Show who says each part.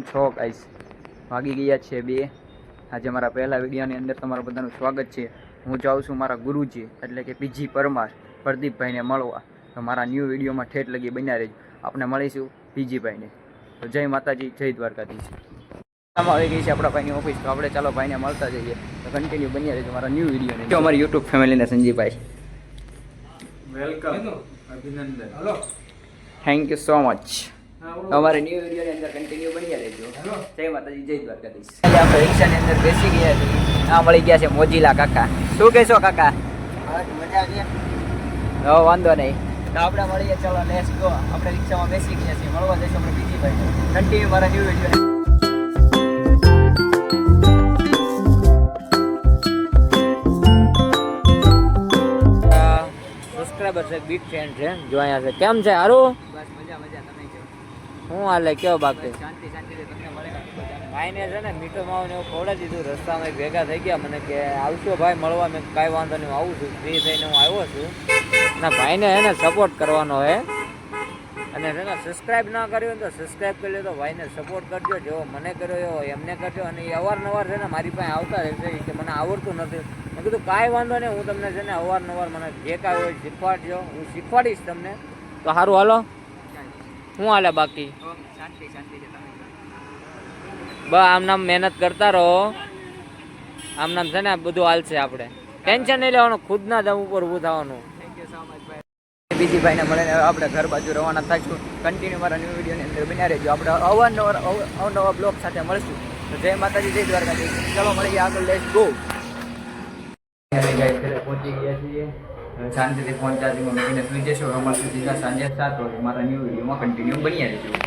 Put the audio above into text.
Speaker 1: છો ગાઈસ, વાગી ગયા છે 2। આજે મારા પહેલા વિડીયોની અંદર તમારું બધાનું સ્વાગત છે। હું જાઉં છું મારા ગુરુજી એટલે કે પીજી પરમાર પ્રદીપભાઈને મળવા। તો મારા ન્યૂ વિડીયોમાં ઠેઠ લગી બન્યા રહેજો। આપણે મળીશું પીજીભાઈને। તો જય માતાજી, જય દ્વારકાધીશ। આવી ગઈ છે આપણા ભાઈની ઓફિસ, તો આપણે ચાલો ભાઈને મળતા જઈએ। તો કન્ટિન્યુ બન્યા રહેજો મારા ન્યૂ વિડીયોને। જો અમારી યુટ્યુબ ફેમિલીને સંજીભાઈ
Speaker 2: વેલકમ, અભિનંદન। Hello,
Speaker 1: thank you so much. हमारे न्यू वीडियो के अंदर कंटिन्यू बनिया रहજો। जय माताजी, जय द्वारकाधीश। આજે આપણે રિક્ષાની અંદર બેસી ગયા છીએ। આ મળી ગયા છે મોજીલા કાકા। શું કહેશો કાકા?
Speaker 2: મજા આવી?
Speaker 1: હો, વાંધો નહીં। તો આપણે મળીએ, ચલો લેટ્સ ગો। આપણે રિક્ષામાં બેસી ગયા છીએ, મળવા જઈશું આપણે બીજી ભાઈ। કન્ટિન્યુ મારા ન્યુ વિડીયો। સબસ્ક્રાઇબર છે, બિગ ફેન છે, જો અહીંયા છે। કેમ છે? હારું? બસ મજા મજા। તમે કહો શું હાલે? કેવો બાકી? શાંતિ શાંતિ તમને મળે। ભાઈને છે ને મીઠો માવો ને એવું ખવડાવી દીધું। રસ્તામાં ભેગા થઈ ગયા, મને કે આવશો ભાઈ મળવા? મેં કાંઈ વાંધો નહીં, આવું છું, ફ્રી થઈને હું આવ્યો છું। ના, ભાઈને હે ને સપોર્ટ કરવાનો હે, અને છે ને સબસ્ક્રાઈબ ના કર્યો તો સબસ્ક્રાઈબ કરી લો। તો ભાઈને સપોર્ટ કરજો, જેવો મને કર્યો એવો એમને કરજો। અને એ અવારનવાર છે ને મારી પાસે આવતા રહેશે કે મને આવડતું નથી। મેં કીધું કાંઈ વાંધો નહીં, હું તમને છે ને અવારનવાર મને જે કાંઈ હોય શીખવાડજો, હું શીખવાડીશ તમને। તો સારું, હાલો। શું હાલે બાકી? શાંતિ શાંતિ છે। બસ આમ નામ મહેનત કરતા રહો, આમ નામ છે ને બધું હાલશે। આપણે ટેન્શન નહીં લેવાનું, ખુદના દમ ઉપર ઊભું થવાનું। થેન્ક યુ સો મચ ભાઈ। બીજી ભાઈને મળીને આપણે ઘર બાજુ રવાના થઈશું। કન્ટિન્યુ મારા ન્યૂ વિડીયોની અંદર બન્યા રહેજો। આપણે અવનવા બ્લોગ સાથે મળશું। તો જય માતાજી, જય દ્વારકાધીશ। ચલો મળીએ આગળ, લેટ્સ ગો। પહોંચી ગયા છીએ, શાંતિથી ફોન ચાર્જિંગમાં મૂકીને સુઈ જશો। અમારે સીધા સાંજે 7 વાગે મારા ન્યૂ વિડીયોમાં કન્ટિન્યુ બન્યા રહેજો।